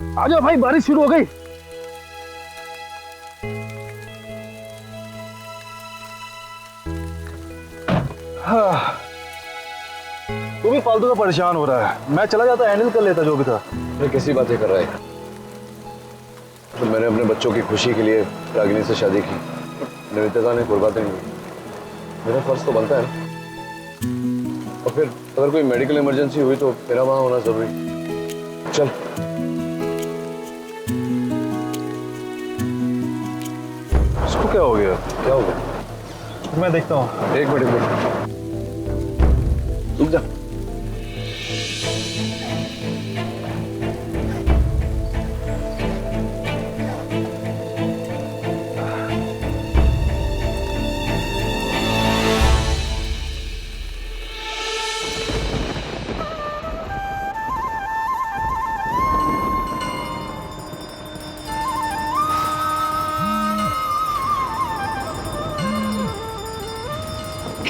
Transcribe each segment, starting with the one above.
आजा भाई, बारिश शुरू हो गई। हाँ, तू भी फालतू का परेशान हो रहा है। मैं चला जाता, हैंडल कर लेता जो भी था। मैं कैसी बातें कर रहा है? तो मैंने अपने बच्चों की खुशी के लिए रागिनी से शादी की। निवेदिता ने कुर्बानी नहीं की। मेरा फर्ज तो बनता है ना। और फिर अगर कोई मेडिकल इमरजेंसी हुई तो मेरा वहां होना जरूरी। चल। इसको क्या हो गया? क्या हो गया? मैं देखता हूँ। एक मिनट रुक जा।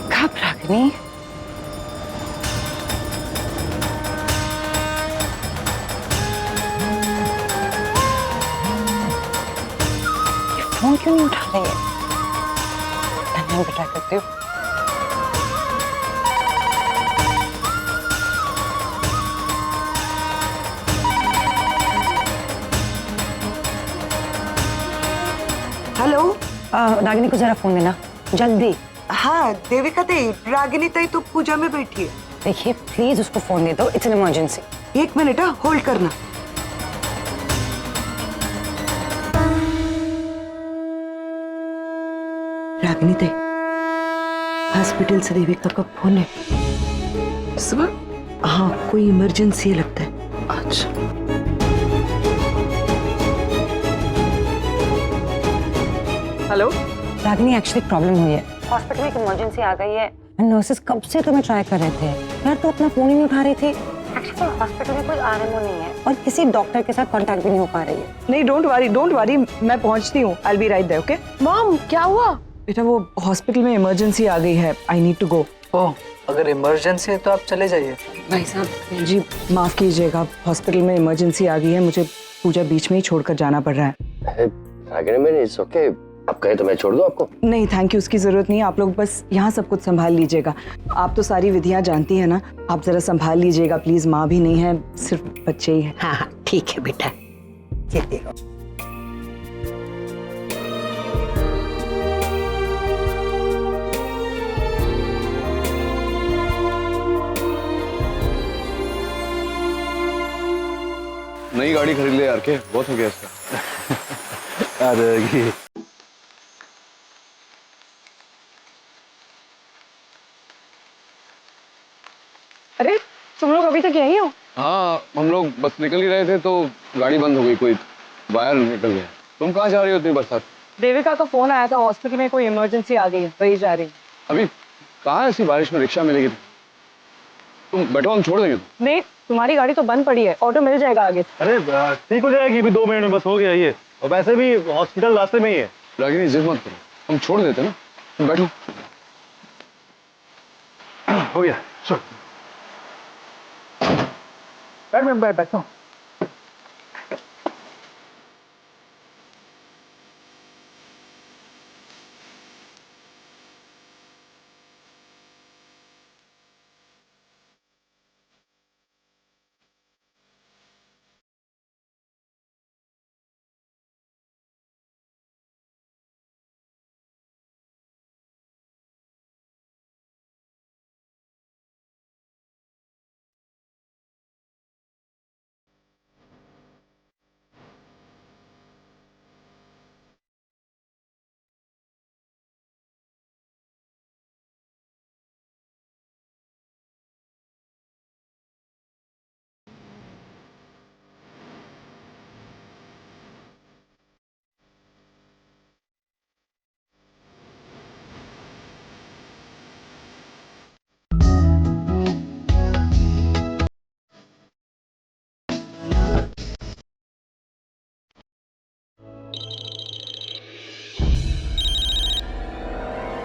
कब रागिनी? ये फोन क्यों नहीं उठा रही है? मैं भी ट्राई करती हूँ। हेलो। रागिनी को जरा फोन देना जल्दी। हाँ देविका ताई, रागिनी ताई तो पूजा में बैठी है। देखिए प्लीज उसको फोन दे दो, it's an emergency. 1 minute, hold करना। रागिनी ताई, हॉस्पिटल से देविका का फोन है। सुबह? हाँ, कोई इमरजेंसी है लगता है। अच्छा। हेलो रागिनी, एक्चुअली प्रॉब्लम हुई है। हॉस्पिटल में एक इमरजेंसी आ गई है। नर्सेस कब से तुम्हें ट्राई कर रहे थे यार, तो अपना फोन ही नहीं उठा रही थी। एक्चुअली हॉस्पिटल में कोई आरएमओ नहीं है और किसी डॉक्टर के साथ कांटेक्ट भी नहीं हो पा रही है। नहीं, डोंट वरी, मैं पहुंचती हूँ। I will be right there, okay? Mom क्या हुआ? बेटा वो हॉस्पिटल में इमरजेंसी आ गई है, आई नीड टू गो। ओह, अगर इमरजेंसी है तो आप चले जाइए। भाई साहब जी माफ कीजिएगा, हॉस्पिटल में इमरजेंसी आ गई है, मुझे पूजा बीच में ही छोड़कर जाना पड़ रहा है। रागिनी मैंने इट्स ओके, आप कहे तो मैं छोड़ दूं आपको? नहीं थैंक यू, उसकी जरूरत नहीं है। आप लोग बस यहाँ सब कुछ संभाल लीजिएगा। आप तो सारी विधियां जानती हैं ना, आप जरा संभाल लीजिएगा प्लीज। माँ भी नहीं है, सिर्फ बच्चे ही हैं। हाँ हाँ ठीक है बेटा, चलते हो। नई गाड़ी खरीद ले यार, के बहुत हो गया इसका। अरे ये अरे तुम लोग अभी तक यही हो? हाँ, हम लोग बस निकल ही रहे थे तो गाड़ी बंद हो गई, कोई वायर निकल गया। तुम कहाँ जा रही हो इतनी बरसात? देविका का फोन आया था, हॉस्पिटल में कोई इमरजेंसी आ गई है, वही जा रही। अभी कहाँ ऐसी बारिश में रिक्शा मिलेगी? तुम बैठो, हम छोड़ देंगे। नहीं, तुम्हारी गाड़ी तो बंद पड़ी है, ऑटो मिल जाएगा आगे। अरे ठीक हो जाएगी, अभी 2 मिनट में बस हो गया ये। और वैसे भी हॉस्पिटल रास्ते में ही है। रागिनी जिद मत करो, हम छोड़ देते ना। तुम बैठो। हो गया, चल बैठ बैठता हूँ।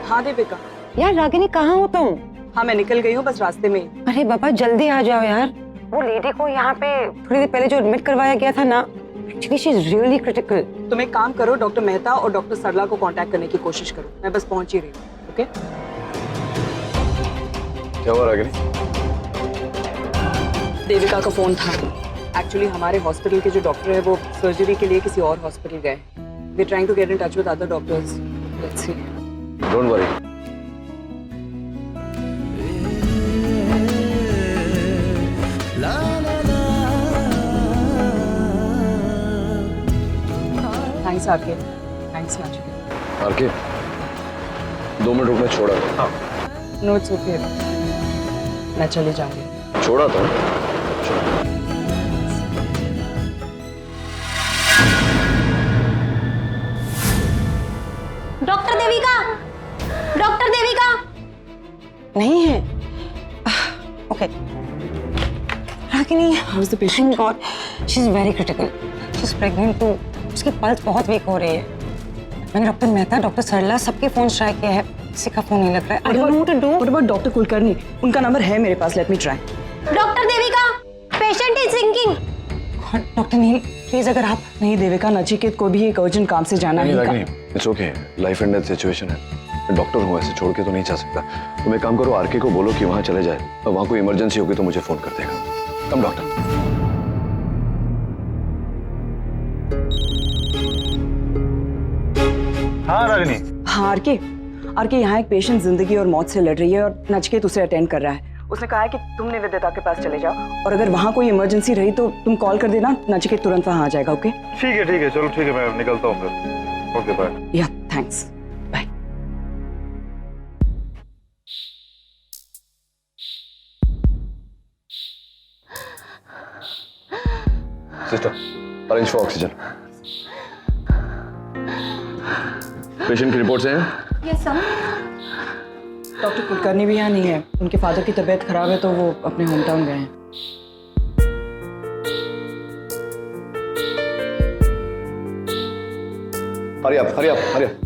हाँ देविका। यार रागिनी कहाँ हो तुम? हाँ मैं निकल गई हूँ, बस रास्ते में ही। अरे बाबा जल्दी आ जाओ यार। वो लेडी को यहाँ पे थोड़ी देर पहले जो एडमिट करवाया गया था ना, actually she is really critical. तुम एक काम करो, डॉक्टर मेहता और डॉक्टर सरला को कांटेक्ट करने की कोशिश करो। मैं बस पहुंच ही रही हूँ। ओके? क्या हुआ रागिनी? देविका का फोन था। एक्चुअली हमारे हॉस्पिटल के जो डॉक्टर है वो सर्जरी के लिए किसी और हॉस्पिटल गए। We trying to get in touch with other doctors. Let's see. Don't worry. Thanks RK. Thanks Nachiket. RK 2 minute रुकना छोड़ा था। नो इट्स ओके, मैं चली जाऊंगी। छोड़ा था। डॉक्टर देविका, डॉक्टर देविका नहीं है। Okay Ragini, how is the patient? Thank God she is very critical. She is pregnant too. उसकी पल्स बहुत वीक हो रही है। मैंने डॉक्टर मेहता, डॉक्टर सरला सबके फोन ट्राई किए हैं, किसी का फोन नहीं लग रहा है। I don't know what to do. What about doctor Kulkarni? उनका नंबर है मेरे पास, let me try. Doctor Devika, patient is sinking. Doctor Neel please, अगर आप नहीं देविका, नचिकेत को भी एक अर्जेंट काम से जाना नहीं है। Ragini, it's okay. Life and death situation है। मैं डॉक्टर हूँ, ऐसे छोड़ के तो नहीं जा सकता। तुम एक काम करो, आरके को बोलो कि वहाँ चले जाए, और वहाँ कोई इमरजेंसी होगी तो मुझे फोन कर देगा। कम डॉक्टर। हाँ रागिनी। हाँ आरके, आरके यहाँ एक पेशेंट जिंदगी और मौत से लड़ रही है और नचिकेत उसे अटेंड कर रहा है। उसने कहा है कि तुम निवेदिता के पास चले जाओ और अगर वहाँ कोई इमरजेंसी रही तो तुम कॉल कर देना, नचिकेत तुरंत वहाँ आ जाएगा। ओके? ठीक है चलो ठीक है, मैं निकलता हूँ फिर। Okay bye. या thanks, bye. Sister, arrange for oxygen. Patient की रिपोर्ट्स हैं? Yes sir. डॉक्टर कुलकर्णी भी यहाँ नहीं है। उनके फादर की तबीयत खराब है तो वो अपने होम टाउन गए हैं। हरी आप, हरी आप, हरी आप।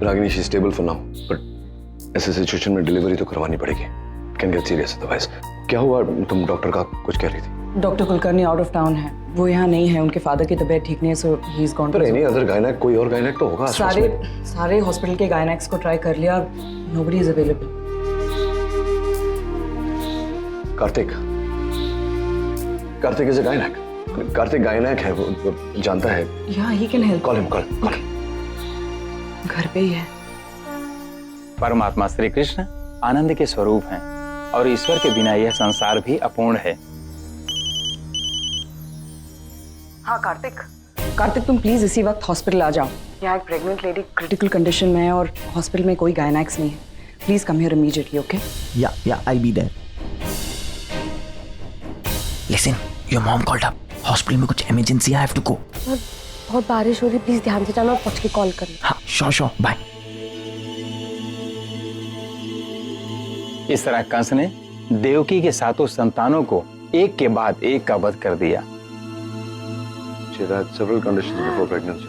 Ragini, she stable for now, but ऐसे सिचुएशन में डिलीवरी तो करवानी पड़ेगी। Can get serious otherwise. क्या हुआ? तुम डॉक्टर का कुछ कह रही थी। Doctor Kulkarni out of town है, वो यहाँ नहीं है। उनके फादर की तबीयत ठीक नहीं है, सो ही इज गॉन। पर एनी अदर गायनेक, कोई और गायनेक तो होगा आसपास में। सारे हॉस्पिटल के गायनेक्स को ट्राई कर लिया, nobody is available. Kartik, Kartik is a gynaec. Kartik gynaec है, वो जानता है। या he can help. Call him, call call. घर पे ही है। परमात्मा श्री कृष्ण आनंद के स्वरूप हैं और ईश्वर के बिना यह संसार भी अपूर्ण है। हाँ कार्तिक, कार्तिक तुम प्लीज इसी वक्त हॉस्पिटल आ जाओ। यहाँ एक प्रेग्नेंट लेडी क्रिटिकल कंडीशन में है और हॉस्पिटल में कोई गायनेक्स नहीं है। Please come here immediately. Okay? Yeah, I'll be there. Listen, your mom called up. Hospital में कुछ emergency, I have to go. बहुत बारिश हो रही, प्लीज ध्यान से जाना और पहुंच के कॉल करना। हाँ, श्योर, बाय। इस तरह कंस ने देवकी के 7 संतानों को एक के बाद एक का वध कर दिया। She had several conditions before pregnancy.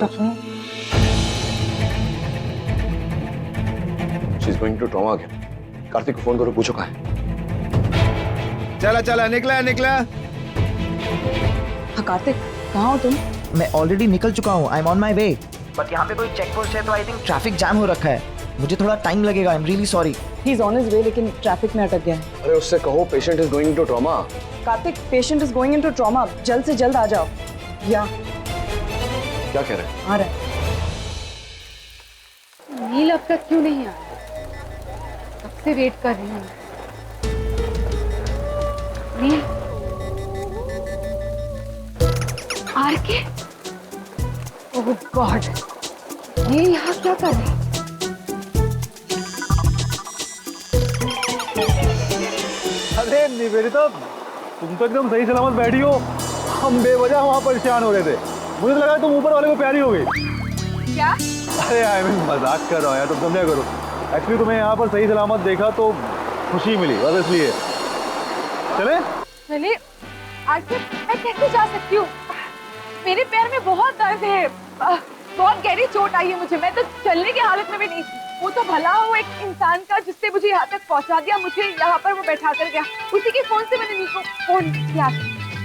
She's going to trauma again. Kartik को फोन करो, पूछो कहाँ है। चला निकला। हाँ कार्तिक, कहाँ हो तुम? मैं ऑलरेडी निकल चुका हूँ। I am on my way. But यहाँ पे कोई चेक पोस्ट है तो आई थिंक ट्रैफिक जाम हो रखा है। मुझे थोड़ा टाइम लगेगा। I'm really sorry. He is on his way, लेकिन ट्रैफिक में अटक गया है। अरे उससे कहो patient is going to trauma. Kartik, patient is going into trauma, जल्द से जल्द आ जाओ। या क्या कह रहे हैं? आ रहा है। नील अब तक क्यों नहीं आया? कब से वेट कर रही हूँ। नील, आरके, ओह गॉड, ये यहाँ क्या कर रही है? अरे निवेदिता, तुम तो एकदम सही सलामत बैठी हो। हम बेवजह वहाँ परेशान हो रहे थे। मुझे तो लगा तुम ऊपर वाले को प्यारी हो गई। क्या? अरे आई मीन मजाक कर रहा हूँ यार, तुम समझा करो। एक्चुअली तुम्हें यहाँ पर सही सलामत देखा तो खुशी मिली, बस इसलिए। चले? चले? आखिर मैं कैसे जा सकती हूँ? मेरे पैर में बहुत दर्द है। बहुत गहरी चोट आई है मुझे। मैं तो चलने की हालत में भी नहीं। वो तो भला हो एक इंसान का जिसने मुझे यहाँ तक पहुँचा दिया, मुझे यहाँ पर वो बैठा कर गया। उसी के फोन से मैंने नील को फोन किया।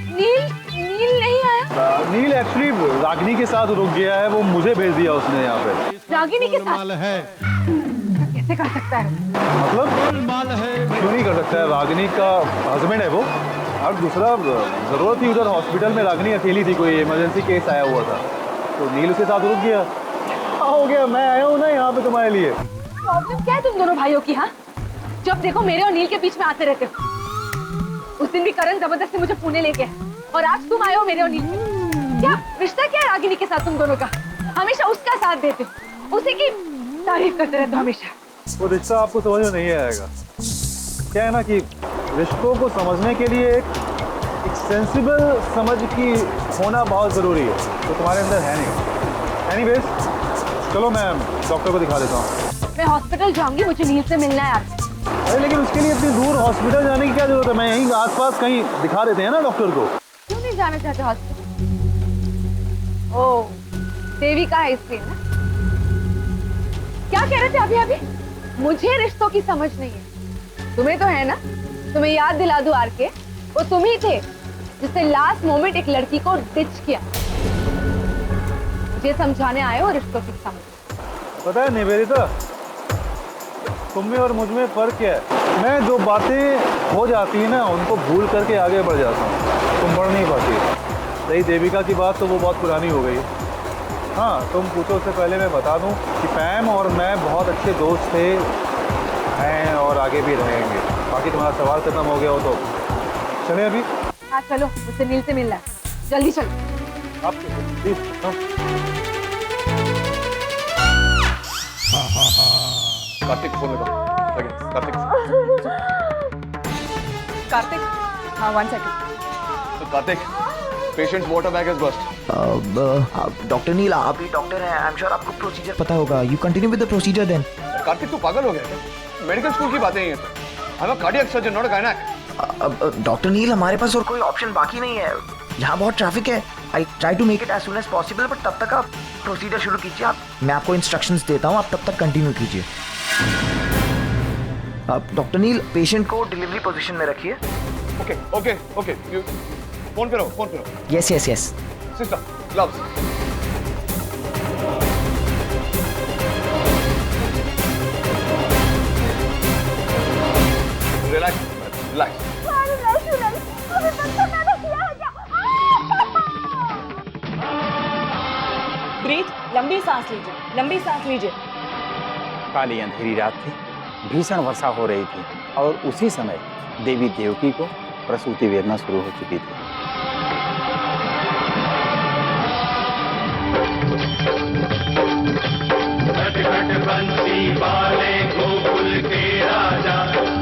नील नहीं आया। नील एक्चुअली रागिनी के साथ रुक गया है, वो मुझे भेज दिया उसने यहाँ पे। रागिनी के साथ कैसे कर सकता है? मतलब क्यों नहीं कर सकता है? रागिनी का हस्बैंड है वो। और दूसरा जरूरत थी उधर हॉस्पिटल में, रागिनी अकेली थी, कोई इमरजेंसी केस आया हुआ था तो नील उसके साथ रुक गया। हो गया, मैं आया हूँ ना यहाँ पे तुम्हारे लिए। प्रॉब्लम क्या है तुम दोनों भाइयों की? हाँ, जब देखो मेरे और नील के बीच में आते रहते हो। उस दिन भी करण जबरदस्ती मुझे पुणे लेके और आज तुम आए हो मेरे और नील के। क्या रिश्ता क्या है रागिनी के साथ तुम दोनों का? हमेशा उसका साथ देते हो, उसी की तारीफ करते रहते हो हमेशा। वो रिश्ता आपको समझ में नहीं आएगा। क्या है ना कि रिश्तों को समझने के लिए एक सेंसिबल समझ की होना बहुत ज़रूरी है, तो तुम्हारे अंदर है नहीं। एनीवेज, चलो मैं डॉक्टर को दिखा देता हूँ। मैं हॉस्पिटल जाऊंगी, मुझे नील से मिलना है आज। अरे लेकिन उसके लिए इतनी दूर हॉस्पिटल जाने की क्या जरूरत है? मैं यहीं आसपास कहीं दिखा देते हैं ना डॉक्टर को। क्यों नहीं जाना चाहते हॉस्पिटल? ओह, देविका है इसलिए ना? क्या कह रहे थे अभी अभी? मुझे रिश्तों की समझ नहीं है। तुम्हें तो है ना? तुम्हें याद दिला दूं आर के, वो तुम ही थे जिसने लास्ट मोमेंट एक लड़की को डिच किया। मुझे समझाने आए हो रिश्तों की समझ। पता है निवेदिता, तुम में और मुझ में फर्क क्या है? मैं जो बातें हो जाती है ना उनको भूल करके आगे बढ़ जाता हूँ, तुम बढ़ नहीं पाती। रही देविका की बात तो वो बहुत पुरानी हो गई। हाँ, तुम पूछो उससे पहले मैं बता दूं कि पैम और मैं बहुत अच्छे दोस्त थे, हैं और आगे भी रहेंगे। बाकी तुम्हारा सवाल खत्म हो गया हो तो चले अभी। हाँ चलो, मुझसे नील से मिलना है, जल्दी चलो। आप प्लीज। कार्तिक फोन लगा। कार्तिक, हाँ 1 second. Kartik, patient's water bag is bust. Doctor Neel, आप ही डॉक्टर हैं, आई एम श्योर आपको प्रोसीजर पता होगा। You continue with the procedure then. Kartik तू पागल हो गया क्या? मेडिकल स्कूल की बातें हैं ये तो। I am a cardiac surgeon, not a gynaec. Doctor Neel, हमारे पास और कोई ऑप्शन बाकी नहीं है। यहाँ बहुत ट्रैफिक है। I try to make it as soon as possible, but तब तक आप प्रोसीजर शुरू कीजिए। आप, मैं आपको इंस्ट्रक्शंस देता हूँ, आप तब तक कंटिन्यू कीजिए। डॉक्टर नील, पेशेंट को डिलीवरी पोजीशन में रखिए। ओके ओके ओके, फोन पे रहो। Yes yes yes. Sister, gloves. Relax. Breathe, लंबी सांस लीजिए, लंबी सांस लीजिए। काली अंधेरी रात थी, भीषण वर्षा हो रही थी और उसी समय देवी देवकी को प्रसूति वेदना शुरू हो चुकी थी। बंसी वाले गोकुल के राजा,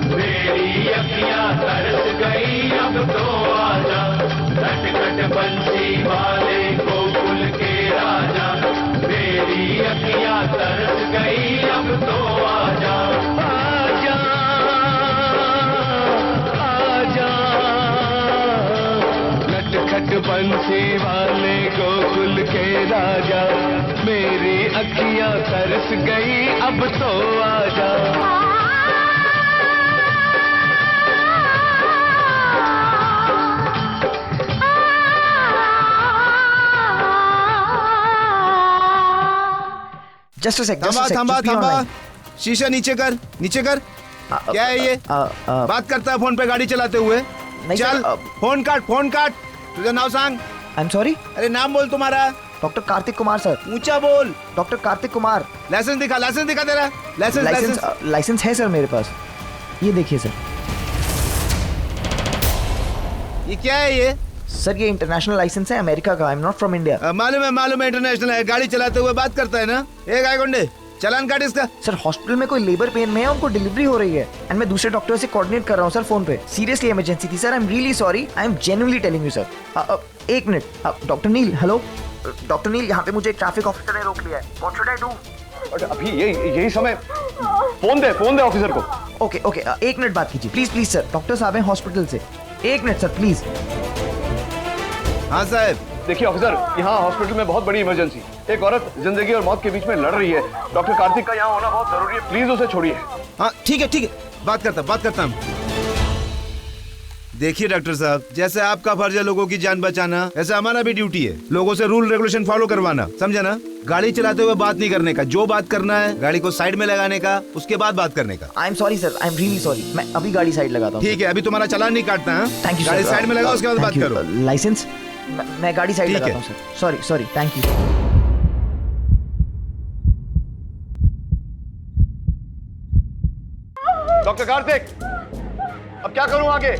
मेरी अखियां तरस गई अब तो आजा। खटखट बंसी वाले गोकुल के राजा, मेरी अखियां तरस गई अब तो आजा। आजा आजा, खटखट बंसी वाले गोकुल के राजा, मेरी अखियां तरस गई अब तो आजा। जस्ट अ सेक, थांबा। शीशा नीचे कर। क्या है ये? बात करता है फोन पे गाड़ी चलाते हुए? चल फोन काट। तुझे नाम सांग। I am sorry. अरे नाम बोल तुम्हारा। Doctor Kartik Kumar sir. ऊंचा बोल। डॉक्टर कार्तिक कुमार। लाइसेंस दिखा तेरा। लाइसेंस है सर मेरे पास, ये देखिए सर। ये क्या है ये? सर ये इंटरनेशनल लाइसेंस है अमेरिका का। I am not from India. मालूम है इंटरनेशनल है। गाड़ी चलाते हुए बात करता है ना। एक गाय गुंडे, चालान काट इसका। सर हॉस्पिटल में कोई लेबर पेन में है, उनको डिलीवरी हो रही है एंड मैं दूसरे डॉक्टर से कोऑर्डिनेट कर रहा हूँ सर फोन पे। सीरियसली इमरजेंसी थी sir. I am really sorry. I am genuinely telling you sir. एक मिनट। डॉक्टर नील, हेलो। डॉक्टर नील, यहाँ पे मुझे एक ट्रैफिक ऑफिसर ने रोक लिया है। What should I do? अभी यही समय। फोन दे ऑफिसर को। ओके, एक मिनट बात कीजिए प्लीज सर। डॉक्टर साहब हैं हॉस्पिटल से, एक मिनट सर प्लीज। हाँ साहब। देखिए ऑफिसर, यहाँ हॉस्पिटल में बहुत बड़ी इमरजेंसी। एक औरत जिंदगी और मौत के बीच में लड़ रही है। डॉक्टर कार्तिक का यहाँ होना बहुत जरूरी है, प्लीज उसे छोड़िए। हाँ ठीक है, बात करता हूँ। देखिए डॉक्टर साहब, जैसे आपका फर्ज है लोगों की जान बचाना, ऐसे हमारा भी ड्यूटी है लोगों से रूल रेगुलेशन फॉलो करवाना, समझा ना? गाड़ी चलाते हुए बात नहीं करने का, जो बात करना है गाड़ी को साइड में लगाने का, उसके बाद बात करने का। I am sorry sir, I am really sorry. मैं अभी गाड़ी साइड लगाता हूँ। ठीक है, अभी तुम्हारा चालान नहीं काटता है। Thank you. गाड़ी साइड में लगाओ, उसके बाद बात करो। लाइसेंस मैं गाड़ी साइड लगाता हूँ sir. Sorry, thank you. Doctor Kartik, अब क्या करूँ आगे?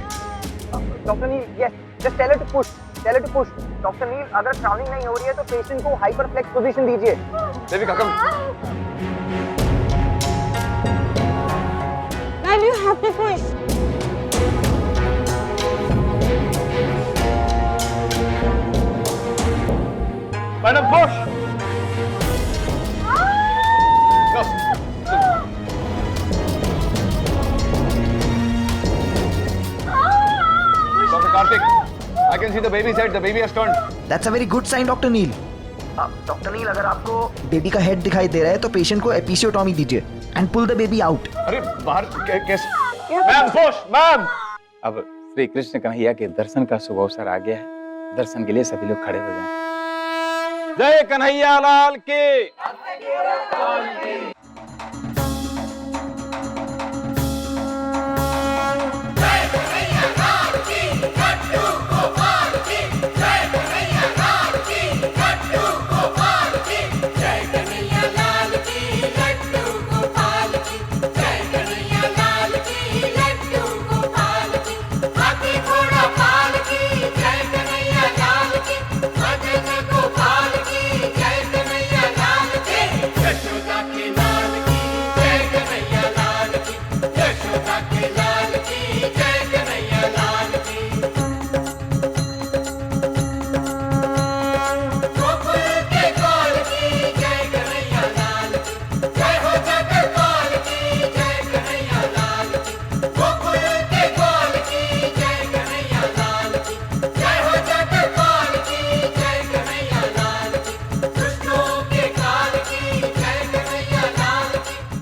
Doctor Neel, yes, just tell to push, doctor Neel, अगर ट्रैवलिंग नहीं हो रही है तो पेशेंट को हाइपरफ्लेक्स पोजीशन दीजिए। देविका कम। Why do you have to push? Madam push. Dr. Karthik, I can see the baby's head. The baby has turned. That's a very good sign, doctor Neel. Doctor Neel, अगर आपको बेबी का हेड दिखाई दे रहा है तो patient को episiotomy दीजिए and pull the baby out. अरे बाहर कैसे? Ma'am push, ma'am. अब श्री कृष्ण कन्हैया के दर्शन का शुभ अवसर आ गया है। दर्शन के लिए सभी लोग खड़े हो जाएं। जय कन्हैया लाल की।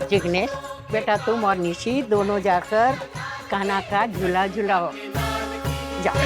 जिग्नेश बेटा, तुम और निशी दोनों जाकर कान्हा का झूला झूलाओ। जाओ।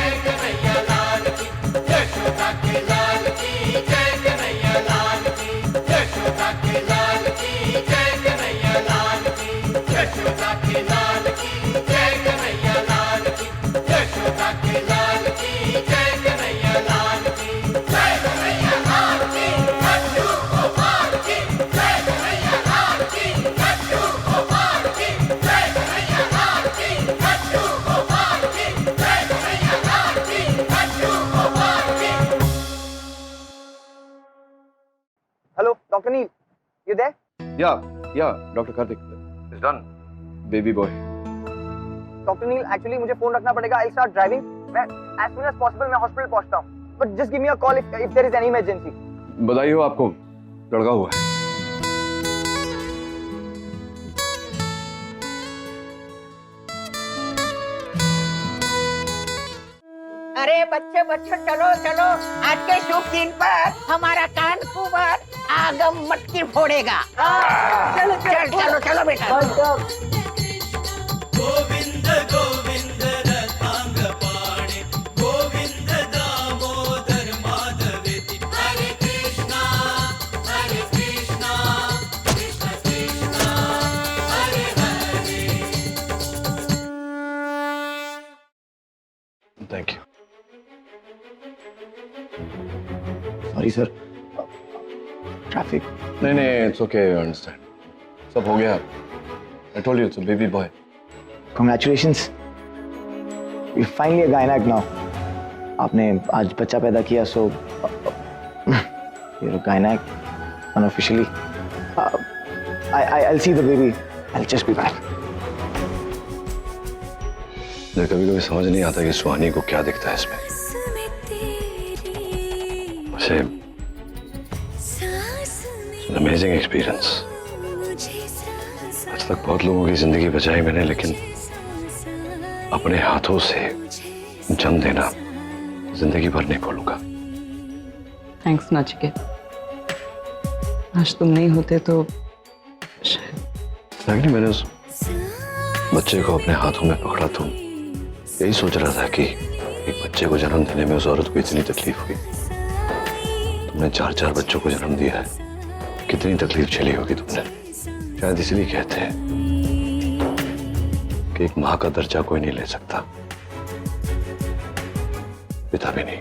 Hello doctor Neel, you there? Yeah doctor Kartik, it's done. Baby boy. Doctor Neel, actually मुझे फोन रखना पड़ेगा। I start driving. मैं एज सून एज पॉसिबल मैं हॉस्पिटल पहुंचता हूं, but just give me a call if there is any emergency. बधाई हो आपको, लड़का हुआ है। अरे बच्चे चलो चलो, आज के शुभ दिन पर हमारा कान कुंवर आगम मटकी फोड़ेगा। चलो बेटा। गोविंद गोविंद रतांग पाणे, गोविंद दामोदर माधवेति। Hare Krishna Krishna Krishna Hare Hare. Thank you. Sorry sir, traffic. नहीं, इट्स ओके, आई अंडरस्टैंड। सब हो गया। I told you it's a baby boy. Congratulations, you're finally a gynec now. आपने आज बच्चा पैदा किया, so you're a gynec unofficially. I'll see the baby. I'll just be back. मुझे कभी समझ नहीं आता कि सुहानी को क्या दिखता है इसमें। वैसे अमेजिंग एक्सपीरियंस। आज तक बहुत लोगों की जिंदगी बचाई मैंने, लेकिन अपने हाथों से जन्म देना जिंदगी भर नहीं भूलूंगा। थैंक्स नचिकेत। आज तुम नहीं होते तो शायद। रागिनी, मैंने उस बच्चे को अपने हाथों में पकड़ा तो यही सोच रहा था कि एक बच्चे को जन्म देने में उस औरत को इतनी तकलीफ हुई। तुमने 4 बच्चों को जन्म दिया है, कितनी तकलीफ झेली होगी तुमने। शायद इसलिए कहते हैं कि एक माँ का दर्जा कोई नहीं ले सकता, पिता भी नहीं।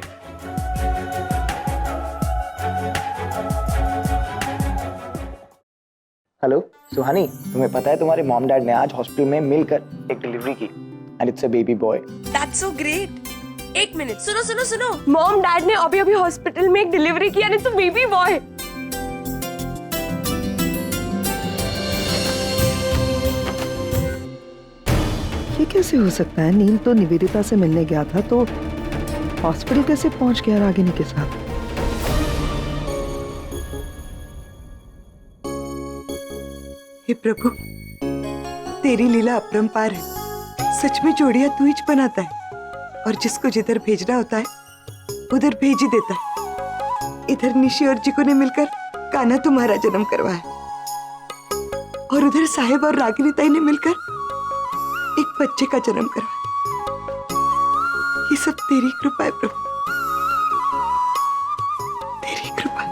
हेलो सुहानी, तुम्हें पता है तुम्हारे मॉम डैड ने आज हॉस्पिटल में मिलकर एक डिलीवरी की and it's a baby boy. That's so great. एक मिनट, सुनो सुनो सुनो, मॉम डैड ने अभी अभी हॉस्पिटल में एक डिलीवरी की and it's a baby boy. ये कैसे हो सकता है? नील तो निवेदिता से मिलने गया था, तो हॉस्पिटल कैसे पहुंच गया रागिनी के साथ? हे प्रभु, तेरी लीला अपरंपार है। सच में जोड़ियां तू ही बनाता है और जिसको जिधर भेजना होता है उधर भेज ही देता है। इधर निशी और जिको ने मिलकर कान्हा तुम्हारा जन्म करवाया और उधर साहेब और रागिनी ताई ने मिलकर एक बच्चे का जन्म करवाया। ये सब तेरी कृपा है प्रभु, तेरी कृपा।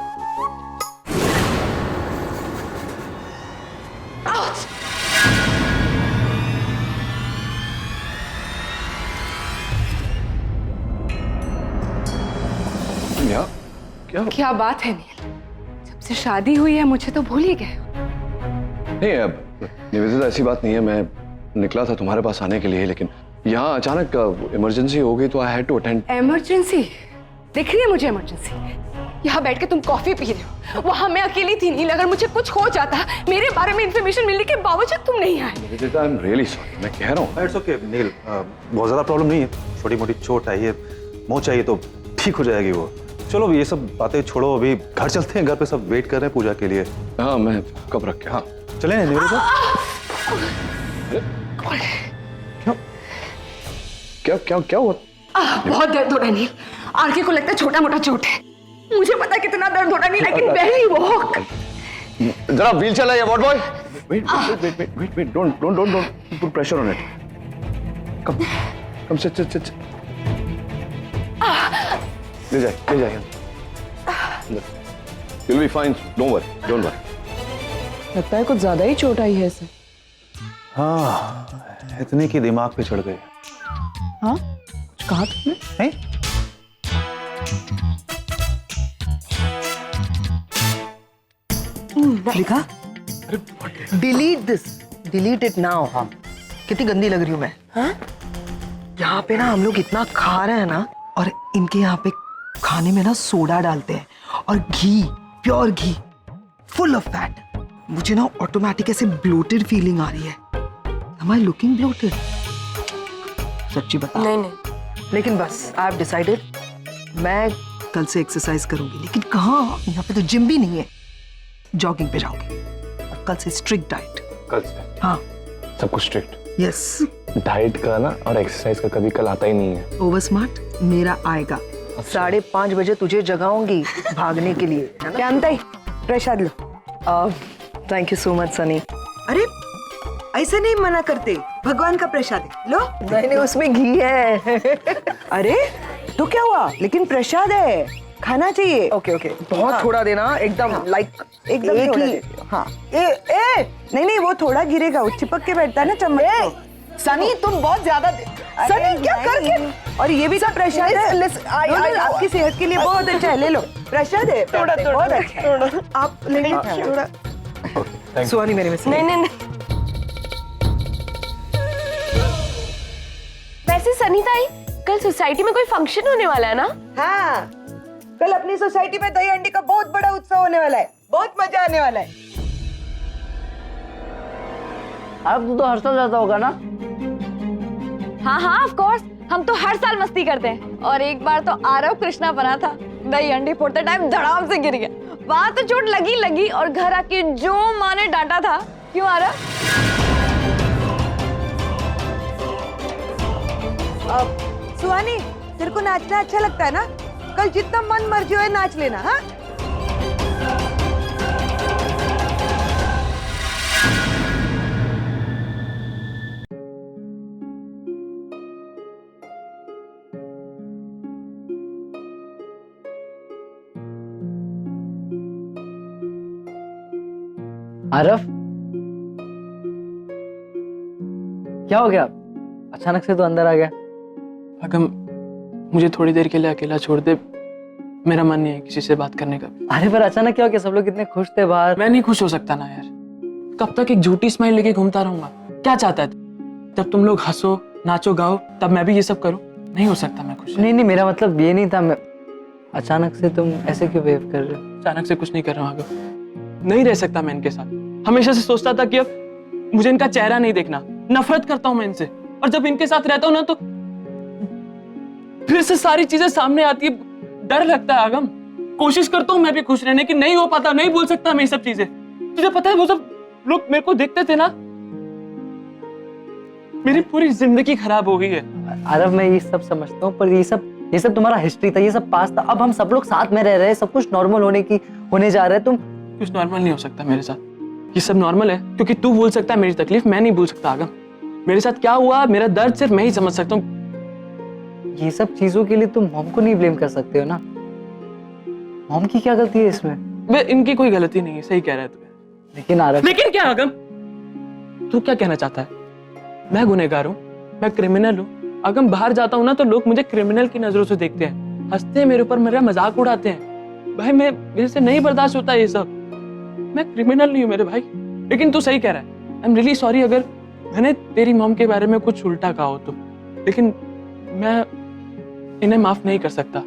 क्या बात है नील, जब से शादी हुई है मुझे तो भूल ही गए। नहीं, अब निवेदिता ऐसी बात नहीं है। मैं निकला था तुम्हारे पास आने के लिए, लेकिन यहाँ अचानक इमरजेंसी हो गई तो I had to attend. Emergency दिख रही है मुझे? इमरजेंसी यहाँ बैठ के तुम कॉफी पी रहे हो, वहां मैं अकेली थी नील। अगर मुझे कुछ हो जाता, मेरे बारे में इंफॉर्मेशन मिलने के बावजूद तुम नहीं आए। Nivedita, I am really sorry. मैं कह रहा हूँ इट्स ओके नील, बहुत ज़्यादा प्रॉब्लम नहीं है, छोटी मोटी चोट आई है, मोच चाहिए तो ठीक हो जाएगी वो। चलो ये सब बातें छोड़ो, अभी घर चलते हैं, घर पे सब वेट कर रहे हैं पूजा के लिए। हाँ, मैं कब रख के। हाँ चले निवेदिता। क्या क्या क्या हुआ? बहुत दर्द हो रहा है नील। आरके को लगता है छोटा मोटा चोट है, मुझे पता है कितना दर्द हो रहा है लेकिन वही वो। जरा व्हील चला या what boy. Wait, don't put pressure on it. Come sit. ले जाए। You'll be fine. Don't worry. लगता है कुछ ज्यादा ही चोट आई है इसे। हाँ, इतने की दिमाग पे चढ़ गए। हाँ, कुछ कहा तुमने? नहीं? लिखा डिलीट इट नाउ। हाँ, कितनी गंदी लग रही हूँ मैं। हाँ? यहाँ पे ना हम लोग इतना खा रहे हैं ना, और इनके यहाँ पे खाने में ना सोडा डालते हैं और घी, प्योर घी, फुल ऑफ फैट। मुझे ना ऑटोमेटिक ऐसे ब्लोटेड फीलिंग आ रही है। Am I looking bloated? सच्ची बता। नहीं। लेकिन बस आई हैव डिसाइडेड, मैं कल से एक्सरसाइज करूंगी। लेकिन कहाँ? यहाँ पे तो जिम भी नहीं है। जॉगिंग पे जाऊंगी और कल से स्ट्रिक्ट डाइट। कल से? हाँ, सब कुछ स्ट्रिक्ट। यस। डाइट का ना और एक्सरसाइज का कभी कल आता ही नहीं है। ओवर स्मार्ट मेरा आएगा। 5:30 बजे तुझे जगाऊंगी भागने के लिए। जानता ही, प्रसाद लो। Thank you so much Sunny. अरे ऐसे नहीं मना करते, भगवान का प्रसाद है, लो। नहीं, उसमें घी है। अरे तो क्या हुआ, लेकिन प्रसाद है, खाना चाहिए। ओके, बहुत थोड़ा देना, एकदम लाइक एकदम एक थोड़ा ही। देती हूँ। हाँ, नहीं वो थोड़ा गिरेगा, वो चिपक के बैठता है ना चम्मच। सनी तुम बहुत ज्यादा सनी क्या करके, और ये भी सब प्रसाद है, आपकी सेहत के लिए बहुत अच्छा है, ले लो प्रसाद है, बहुत अच्छा। आप लेंगे थोड़ा। सुहानी मेरे में से। नहीं। वैसे सनीताई, कल सोसाइटी में कोई फंक्शन होने वाला है ना? हाँ, कल अपनी सोसाइटी में दही अंडी का बहुत बड़ा उत्सव होने वाला है, बहुत मजा आने वाला है। अब तो हर साल जाता होगा ना? हाँ ऑफ कोर्स, हम तो हर साल मस्ती करते हैं। और एक बार तो आरव कृष्णा बना था, दही अंडी फोड़ते टाइम धड़ाम से गिर गया। वहां तो चोट लगी और घर आके जो माँ ने डांटा था। क्यों आरव? सुहानी, तेरे को नाचना अच्छा लगता है ना? कल जितना मन मर्जी हो नाच लेना, हाँ? आरफ, क्या हो गया? अचानक से तो अंदर आ गया। अगम, मुझे थोड़ी देर के लिए अकेला छोड़ दे, मेरा मन नहीं है किसी से बात करने का। अरे पर अचानक क्या हो गया? सब लोग इतने खुश थे बाहर। मैं नहीं खुश हो सकता ना यार, कब तक एक झूठी स्माइल लेके घूमता रहूंगा? क्या चाहता है? जब तुम लोग हंसो, नाचो, गाओ, तब मैं भी ये सब करूं? नहीं हो सकता मैं खुश। नहीं नहीं, मेरा मतलब ये नहीं था। मैं अचानक से तुम ऐसे क्यों बिहेव कर रहे हो? अचानक से कुछ नहीं कर रहा हूँ आगम, नहीं रह सकता मैं इनके साथ। हमेशा से सोचता था कि अब मुझे इनका चेहरा नहीं देखना, नफरत करता हूं मैं इनसे, और जब इनके साथ रहता हूं ना तो फिर से सारी चीजें सामने आती है, डर लगता है आगम। कोशिश करता हूं मैं भी खुश रहने की, नहीं हो पाता, नहीं बोल सकता मैं ये सब चीजें। तुझे पता है वो सब लोग मेरे को देखते थे ना, मेरी पूरी जिंदगी खराब हो गई है। आरव, मैं ये सब समझता हूँ, पर ये सब तुम्हारा हिस्ट्री था, ये सब पास था। अब हम सब लोग साथ में रह रहे हैं, सब कुछ नॉर्मल होने जा रहा है। तुम कुछ नॉर्मल नहीं हो सकता मेरे साथ। ये सब नॉर्मल है क्योंकि तू भूल सकता है मेरी तकलीफ, मैं नहीं भूल सकता आगम। मेरे साथ क्या हुआ, मेरा दर्द सिर्फ मैं ही समझ सकता हूँ। ये सब चीजों के लिए तुम मॉम को नहीं ब्लेम कर सकते हो ना। मॉम की क्या गलती है इसमें? वे इनकी कोई गलती नहीं है, सही कह रहा है तू। लेकिन आरव, लेकिन क्या आगम? तू क्या कहना चाहता है? मैं गुनहगार हूँ, मैं क्रिमिनल हूँ आगम। बाहर जाता हूँ ना तो लोग मुझे क्रिमिनल की नजरों से देखते हैं, हंसते हैं मेरे ऊपर, मेरा मजाक उड़ाते हैं। भाई मेरे से नहीं बर्दाश्त होता ये सब। मैं क्रिमिनल नहीं हूँ मेरे भाई, लेकिन तू सही कह रहा है। आई एम रियली सॉरी अगर मैंने तेरी मॉम के बारे में कुछ उल्टा कहा हो तो, लेकिन मैं इन्हें माफ नहीं कर सकता।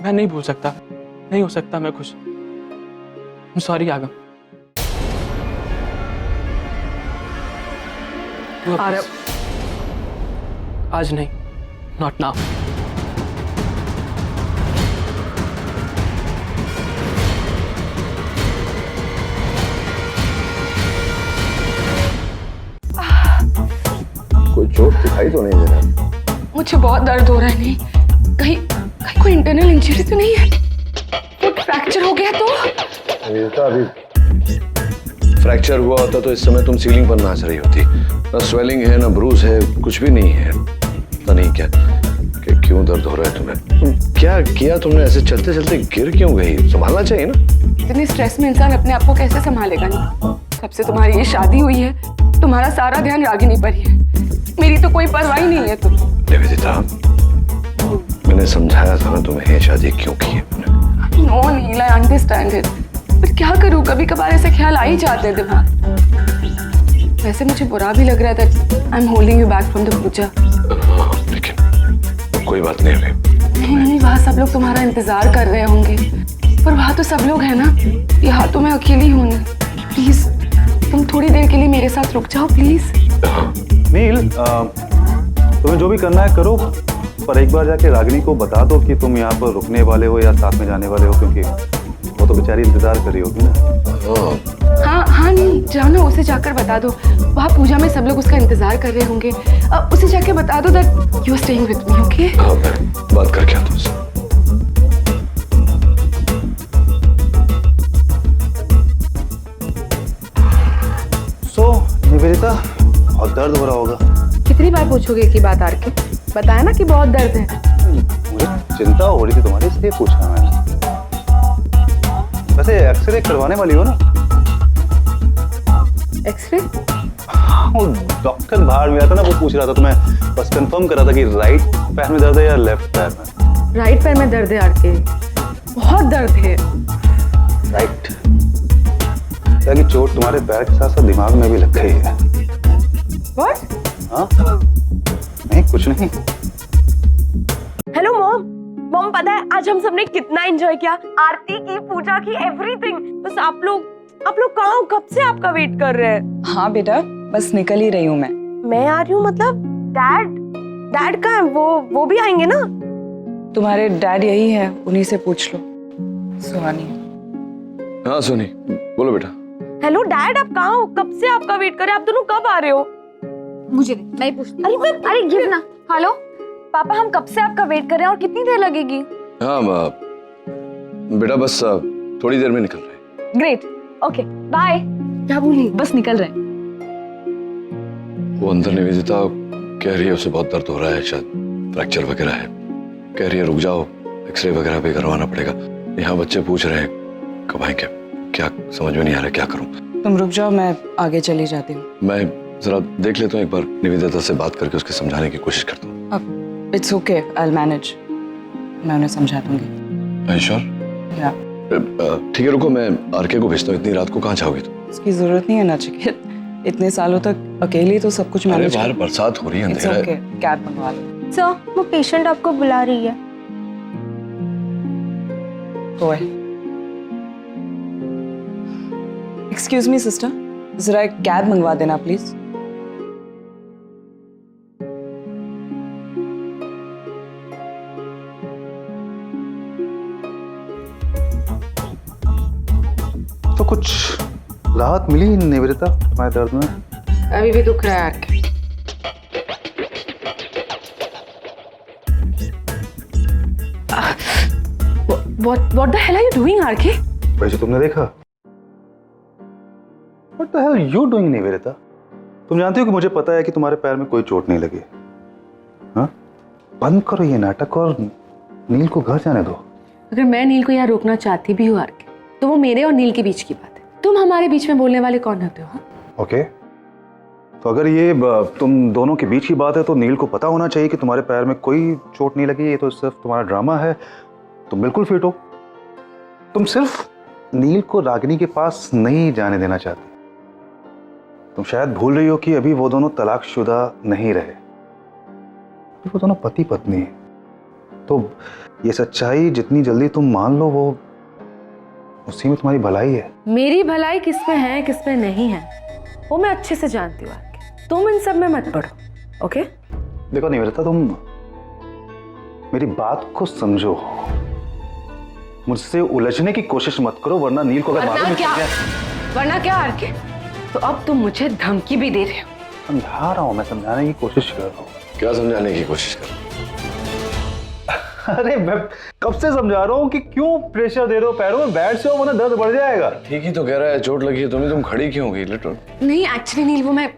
मैं नहीं भूल सकता, नहीं हो सकता मैं खुश। सॉरी आगम। आज नहीं, नॉट नाउ। कोई चोट दिखाई तो नहीं दे रहा? मुझे बहुत दर्द हो रहा है। नहीं, कहीं कोई इंटरनल इंजरी तो नहीं है? फुट फ्रैक्चर हो गया तो? ये तो अभी फ्रैक्चर हुआ होता तो इस समय तुम सीलिंग पर नाच रही होती। ना स्वेलिंग है, ना ब्रूस है, कुछ भी नहीं है। पता नहीं क्या कि क्यों दर्द हो रहा है तुम्हें। तुम क्या किया तुमने? ऐसे चलते चलते गिर क्यों गई? संभालना चाहिए ना। इतनी स्ट्रेस में इंसान अपने आप को कैसे संभालेगा? नहीं, तब से तुम्हारी ये शादी हुई है, तुम्हारा सारा ध्यान रागिनी पर ही है, मेरी तो कोई परवाह ही नहीं है। तुम निवेदिता, मैंने समझाया था ना तुम्हें ये शादी क्यों की है। No Neel, I understand it, पर क्या करूं, कभी कभार ऐसे ख्याल आ ही जाते हैं दिमाग। वैसे मुझे बुरा भी लग रहा था, I am holding you back from the puja. लेकिन कोई बात नहीं है। नहीं, वहाँ सब लोग तुम्हारा इंतजार कर रहे होंगे, पर वहाँ तो सब लोग हैं ना, यहाँ तो मैं अकेली हूँ। प्लीज तुम थोड़ी देर के लिए मेरे साथ रुक जाओ प्लीज। नील, तुम्हें जो भी करना है करो, पर एक बार जाके रागिनी को बता दो कि तुम यहाँ पर रुकने वाले हो या साथ में जाने वाले हो, क्योंकि वो तो बेचारी इंतजार कर रही होगी ना। हाँ हाँ नील, जाओ ना, उसे जाकर बता दो। वहाँ पूजा में सब लोग उसका इंतजार कर रहे होंगे, उसे जाके बता दो that you are staying with me, okay? हाँ, मैं बात करके आता हूँ। निवेदिता, बहुत दर्द हो रहा होगा। कितनी बार पूछोगे की बात आर के? बताया ना कि बहुत दर्द है। मुझे चिंता हो रही थी तुम्हारी, इसलिए पूछा मैंने। वैसे एक्सरे करवाने वाली हो ना? एक्सरे? वो डॉक्टर बाहर में आता ना, वो पूछ रहा था, तो मैं बस कंफर्म कर रहा था कि राइट पैर में दर्द है या लेफ्ट पैर में। राइट पैर में दर्द है आर के, बहुत दर्द है। राइट, यानी चोट तुम्हारे पैर के साथ साथ दिमाग में भी लग गई है। What? हाँ? नहीं, कुछ नहीं। हेलो मॉम, मॉम पता है आज हम सबने कितना एंजॉय किया? आरती की, पूजा की, एवरीथिंग। बस आप लोग कहाँ हो? कब से आपका वेट कर रहे हैं। हाँ बेटा, बस निकल ही रही हूँ मैं आ रही हूँ। मतलब डैड कहाँ है? वो भी आएंगे ना? तुम्हारे डैड यही है, उन्हीं से पूछ लो। सुहानी। हाँ सोनी, बोलो बेटा। हेलो डैड, आप कहाँ हो? कब से आपका वेट कर रहे हैं। आप दोनों कब आ रहे हो? मुझे मैं पूछती हूँ। अरे गिर ना। हेलो पापा हम कब से आपका वेट कर रहे हैं और कितनी देर लगेगी? हाँ बेटा बस थोड़ी देर में निकल रहे हैं। Great, okay bye. क्या बोली? बस निकल रहे हैं। वो अंदर निवेदिता कह रही है उसे बहुत दर्द हो रहा है, शायद फ्रैक्चर वगैरह है। कह रही है रुक जाओ, एक्सरे वगैरह भी करवाना पड़ेगा। यहाँ बच्चे पूछ रहे हैं कब आएंगे, क्या समझ में नहीं आ रहा क्या करूँ। तुम रुक जाओ, मैं आगे चली जाती हूँ। मैं जरा देख लेता हूँ, एक बार निवेदिता से बात करके उसके समझाने की कोशिश करता हूँ। अब it's okay, I will manage. मैं उन्हें समझा दूंगी। श्योर? या ठीक है रुको, मैं आरके को भेजता हूँ। इतनी रात को कहाँ जाओगी तुम? इसकी जरूरत नहीं है नचिकेत, इतने सालों तक अकेले तो सब कुछ मैनेज। बाहर बरसात हो रही है, अंधेरा है। कैब मंगवा लो। सर वो पेशेंट आपको बुला रही है। एक्सक्यूज मी सिस्टर, जरा एक कैब मंगवा देना प्लीज। तो कुछ राहत मिली निवेदिता तुम्हारे दर्द में? अभी भी दुख रहा है RK. What the hell are you doing, RK? वैसे तुमने देखा? What the hell you doing Nivedita? तुम जानती हो कि मुझे पता है कि तुम्हारे पैर में कोई चोट नहीं लगी। हाँ? बंद करो ये नाटक और नील को घर जाने दो। अगर मैं नील को यहाँ रोकना चाहती भी हूँ आरके, तो वो मेरे और नील के बीच की बात है। तुम हमारे बीच में बोलने वाले कौन होते हो? ओके, तो अगर ये तुम दोनों के बीच की बात है तो नील को पता होना चाहिए कि तुम्हारे पैर में कोई चोट नहीं लगी। ये तो सिर्फ तुम्हारा ड्रामा है। तुम बिल्कुल फिट हो। तुम सिर्फ नील को रागिनी के पास नहीं जाने देना चाहती। तुम शायद भूल रही हो कि अभी वो दोनों तलाकशुदा नहीं रहे, वो दोनों पति पत्नी हैं। तो ये सच्चाई जितनी जल्दी तुम मान लो, वो उसी में तुम्हारी भलाई है। मेरी भलाई किस में है किस में नहीं है वो मैं अच्छे से जानती हूँ आरके। तुम इन सब में मत पड़ो, ओके? देखो निवेदिता, तुम मेरी बात को समझो। मुझसे उलझने की कोशिश मत करो, वरना नील को अगर मालूम वरना क्या आरके? तो अब तुम मुझे धमकी भी दे रहे हो। समझा रहा हूँ, मैं समझाने की कोशिश कर रहा हूँ। क्या समझाने की कोशिश कर रहा हूँ? अरे मैं कब से समझा रहा हूँ कि क्यों प्रेशर दे रहे हो पैरों में। बैठ से हो वरना दर्द बढ़ जाएगा। ठीक ही तो कह रहा है, चोट लगी है तुम्हें, तुम खड़ी क्यों हो गई लिटल? नहीं एक्चुअली नील, वो मैं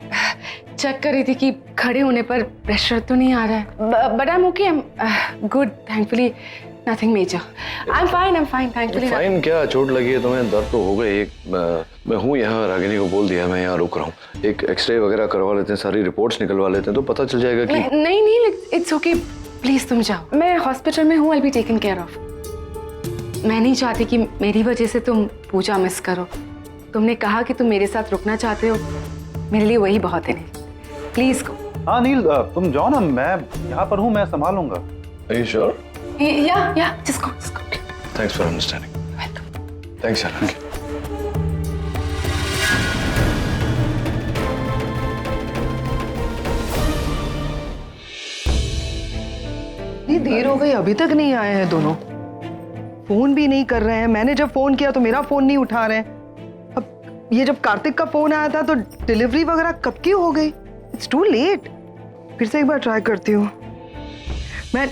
चेक कर रही थी कि खड़े होने पर प्रेशर तो नहीं आ रहा है। But I'm okay, I'm good, thankfully nothing major. I'm fine thankfully. Fine क्या, चोट लगी है तुम्हें, दर्द तो हो गई। मैं हूँ यहाँ, रागिनी को बोल दिया, मैं यहाँ रुक रहा हूँ। एक एक्सरे वगैरह करवा लेते हैं, सारी रिपोर्ट्स निकलवा लेते हैं, तो पता चल जाएगा कि नहीं इट्स ओके, प्लीज तुम जाओ। मैं हॉस्पिटल में हूँ, I will be taken care of. मैं नहीं चाहती कि मेरी वजह से तुम पूजा मिस करो। तुमने कहा कि तुम मेरे साथ रुकना चाहते हो, मेरे लिए वही बहुत है। नील प्लीज गो। हाँ नील, तुम जाओ ना, मैं यहाँ पर हूँ, मैं संभालूंगा। Are you sure? Yeah, just go. Thanks for understanding. Thanks यार। इतनी देर हो गई, अभी तक नहीं आए हैं दोनों। फोन भी नहीं कर रहे हैं। मैंने जब फोन किया तो मेरा फोन नहीं उठा रहे हैं। अब ये जब कार्तिक का फोन आया था तो डिलीवरी वगैरह कब की हो गई? It's too late. फिर से एक बार ट्राई करती हूँ मैं।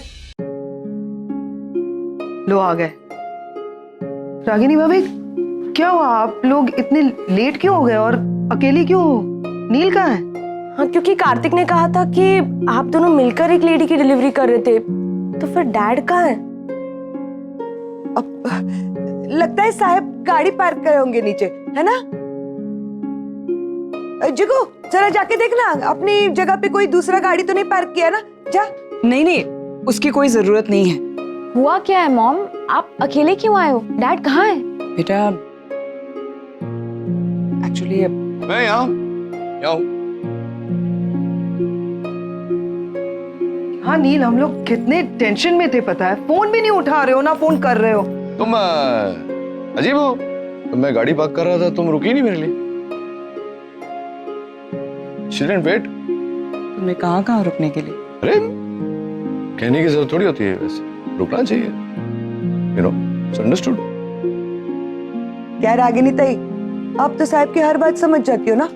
लो आ गए। रागिनी भाभी, क्या हुआ? आप लोग इतने लेट क्यों हो गए और अकेली क्यों हो? नील कहाँ है? हाँ, क्योंकि कार्तिक ने कहा था कि आप दोनों मिलकर एक लेडी की डिलीवरी कर रहे थे। तो फिर डैड कहाँ है? अब लगता है साहब गाड़ी पार्क करे होंगे नीचे, है ना? जिगो जरा जाके देखना, अपनी जगह पे कोई दूसरा गाड़ी तो नहीं पार्क किया ना? जा। नहीं, उसकी कोई जरूरत नहीं है। हुआ क्या है मॉम? आप अकेले क्यों आए हो? डैड कहाँ है? बेटा एक्चुअली मैं यहाँ हूँ। हाँ नील, हम लोग कितने टेंशन में थे पता है। फोन भी नहीं उठा रहे हो, ना फोन कर रहे हो। तुम अजीब हो। मैं गाड़ी पार्क कर रहा था, तुम रुकी नहीं मेरे लिए। She didn't wait. तुमने कहाँ रुकने के लिए? अरे कहने की जरूरत थोड़ी होती है, वैसे रुकना चाहिए। You know, it's understood. क्या रागिनी ताई, आप तो साहब की हर बात समझ जाती हो ना,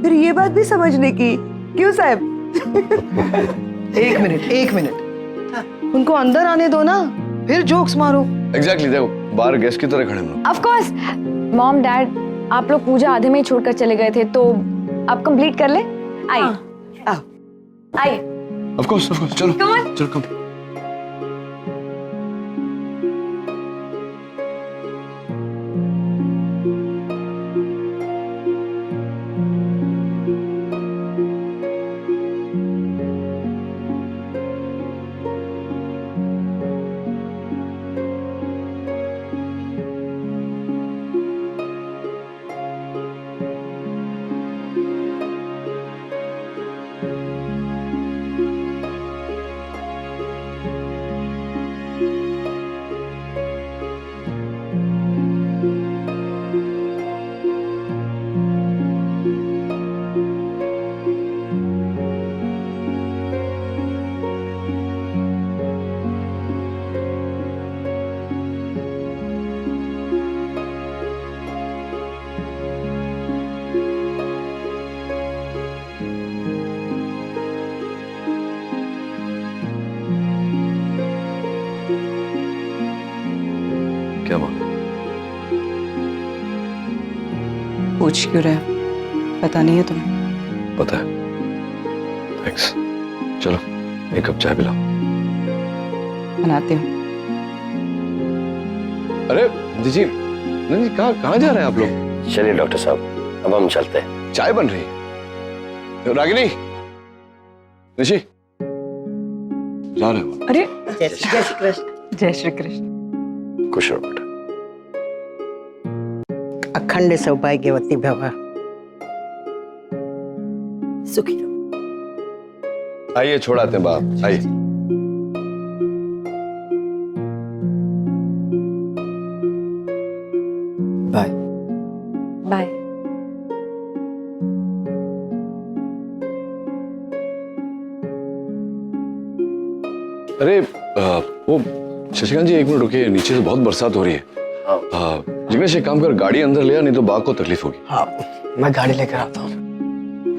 फिर ये बात भी समझने की क्यों साहब? एक मिनट उनको अंदर आने दो ना, फिर जोक्स मारो। एग्जैक्टली देखो बाहर गेस्ट की तरह खड़े हम लोग। ऑफ कोर्स मॉम डैड, आप लोग पूजा आधे में ही छोड़कर चले गए थे, तो आप कंप्लीट कर ले। आइए आइए। ऑफ कोर्स चलो चलो कम। क्या बात? पूछ क्यों रहे? पता नहीं है तुम्हें? पता है। थैंक्स। चलो एक कप चाय पिलाओ। बनाती हूँ। अरे जी नहीं कहाँ जा रहे हैं आप लोग? चलिए डॉक्टर साहब, अब हम चलते हैं। चाय बन रही है। रागिनी, निशी जा रहे हो? अरे जय श्री कृष्ण। जय श्री कृष्ण। खुश रहो बेटा। अखंड सौभाग्यवती भव। सुखी रहो। आइए छोड़ाते हैं बाप, आइए। Bye bye. अरे वो शशिकांत जी एक मिनट रुकिए, नीचे से बहुत बरसात हो रही है। जिग्नेश एक काम कर, गाड़ी अंदर ले आ, नहीं तो बाघ को तकलीफ होगी। हाँ मैं गाड़ी लेकर आता हूँ।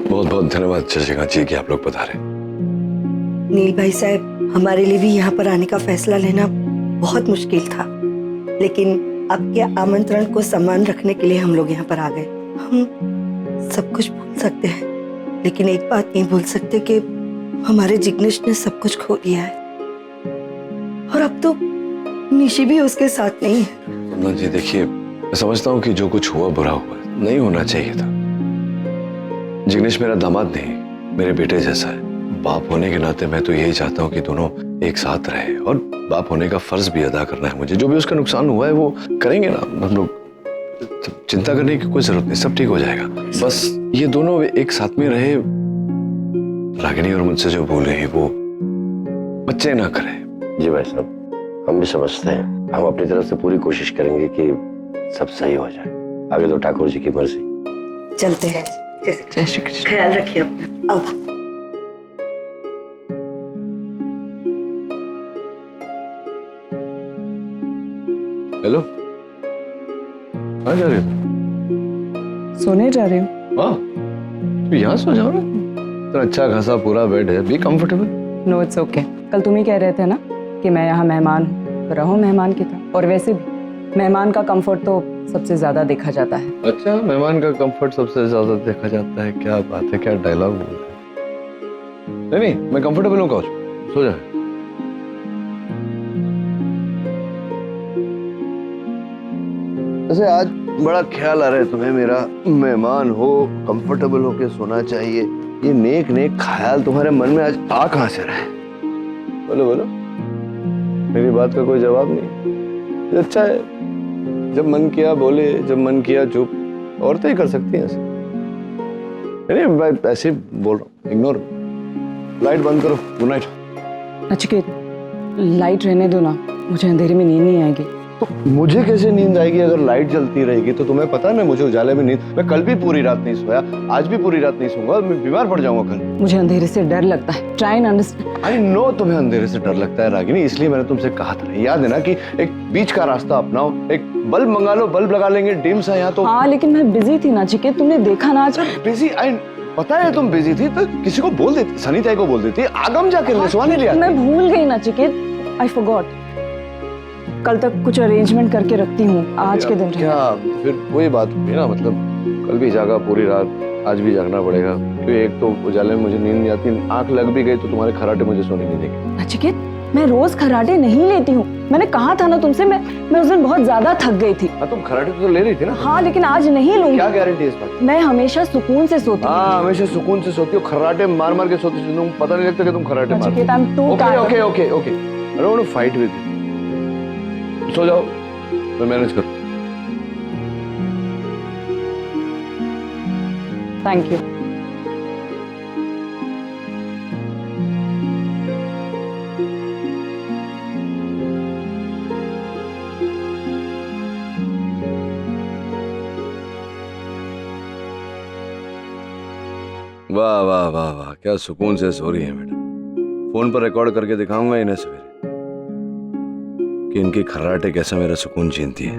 बहुत बहुत धन्यवाद शशिकांत जी कि आप लोग पधारे। नील भाई साहब, हमारे लिए भी यहाँ पर आने का फैसला लेना बहुत मुश्किल था, लेकिन आपके आमंत्रण को सम्मान रखने के लिए हम लोग यहाँ पर आ गए। हम सब कुछ भूल सकते हैं, लेकिन एक बात नहीं भूल सकते कि हमारे जिग्नेश ने सब कुछ खो दिया है, और अब तो निशी भी उसके साथ नहीं है। ना जी देखिए, मैं समझता हूँ कि जो कुछ हुआ बुरा हुआ, नहीं होना चाहिए था। जिग्नेश मेरा दामाद नहीं, मेरे बेटे जैसा है। बाप होने के नाते मैं तो यही चाहता हूँ कि दोनों एक साथ रहे, और बाप होने का फर्ज भी अदा करना है मुझे। जो भी उसका नुकसान हुआ है वो करेंगे ना हम लोग, चिंता करने की कोई जरूरत नहीं, सब ठीक हो जाएगा। बस ये दोनों एक साथ में रहे। रागिनी और मुझसे जो भूल रही वो बच्चे ना करें। जी भाई साहब, हम भी समझते हैं। हम अपनी तरफ से पूरी कोशिश करेंगे कि सब सही हो जाए। आगे तो ठाकुर जी की मर्जी। चलते हैं। जय श्री कृष्ण। ख्याल रखिए अपना। अब हेलो, कहाँ जा रहे हो? सोने जा रही हूँ। वाह, तो यहाँ सो जाओ ना, तो अच्छा खासा पूरा बेड है, be comfortable. No it's okay. कल तुम ही कह रहे थे ना कि मैं यहाँ मेहमान हूँ, तो रहो मेहमान की तरह। और वैसे भी मेहमान का कंफर्ट तो सबसे ज्यादा देखा जाता है। अच्छा, मेहमान का कंफर्ट सबसे ज्यादा देखा जाता है? क्या बात है, क्या डायलॉग बोल रहे हैं। नहीं नहीं, मैं कंफर्टेबल हूँ, काउच सो जाए। वैसे आज बड़ा ख्याल आ रहा है तुम्हें मेरा। मेहमान हो, कंफर्टेबल होके सोना चाहिए, ये नेक नेक ख्याल तुम्हारे मन में आज आ कहाँ से रहा है? बोलो बोलो, मेरी बात का कोई जवाब नहीं। अच्छा है, जब मन किया बोले, जब मन किया चुप। औरतें ही कर सकती हैं ऐसे। नहीं मैं ऐसे बोल रहा हूँ, इग्नोर। लाइट बंद करो, गुड नाइट। नचिकेत, लाइट रहने दो ना, मुझे अंधेरे में नींद नहीं आएगी। तो मुझे कैसे नींद आएगी अगर लाइट जलती रहेगी? तो तुम्हें पता है ना मुझे उजाले में नींद, मैं कल भी पूरी रात नहीं सोया, आज भी पूरी रात नहीं सोऊंगा, मैं बीमार पड़ जाऊंगा कल। मुझे अंधेरे से डर लगता है। Try and understand. I know तुम्हें अंधेरे से डर लगता है रागिनी, इसलिए मैंने तुमसे कहा था, याद है ना कि एक बीच का रास्ता अपनाओ, एक बल्ब मंगा लो, बल्ब लगा लेंगे, डिम सा यहाँ तो। हाँ लेकिन मैं बिजी थी नचिकेत, तुमने देखा ना आज। बिजी? पता है तुम बिजी थी तो किसी को बोल देती, सनी ताई को बोल देती, आगम जाके लिखवा नहीं लिया। मैं भूल गई नचिकेत, आई फॉरगॉट। कल तक कुछ अरेंजमेंट करके रखती हूँ, आज के दिन क्या फिर वही बात हुई ना, मतलब कल भी जागा पूरी रात, आज भी जागना पड़ेगा क्योंकि एक तो उजाले में मुझे नींद नहीं आती, आंख लग भी गई तो तुम्हारे खराटे मुझे सोने नहीं देंगे। नचिकेत, मैं रोज खराटे नहीं लेती हूँ, मैंने कहा था ना तुमसे, मैं उस दिन बहुत ज्यादा थक गई थी। हाँ तुम खराटे तो ले रही थी ना। हाँ लेकिन आज नहीं लूंगी। क्या गारंटी है इस बात? मैं हमेशा सुकून से सोती हूँ। हाँ हमेशा सुकून से सोती हो, खराटे मार मार के सोती हो, तुम पता नहीं लगता कि तुम खराटे मार। Nachiket, I'm too tired. Okay okay okay, I don't want to fight with you. सो जाओ, मैं मैनेज करूँ। Thank you. वाह वाह वाह वाह, क्या सुकून से सो रही है मैडम। फोन पर रिकॉर्ड करके दिखाऊंगा इन्हें सवेरे कि इनकी खर्राटे कैसे मेरा सुकून छीनती है।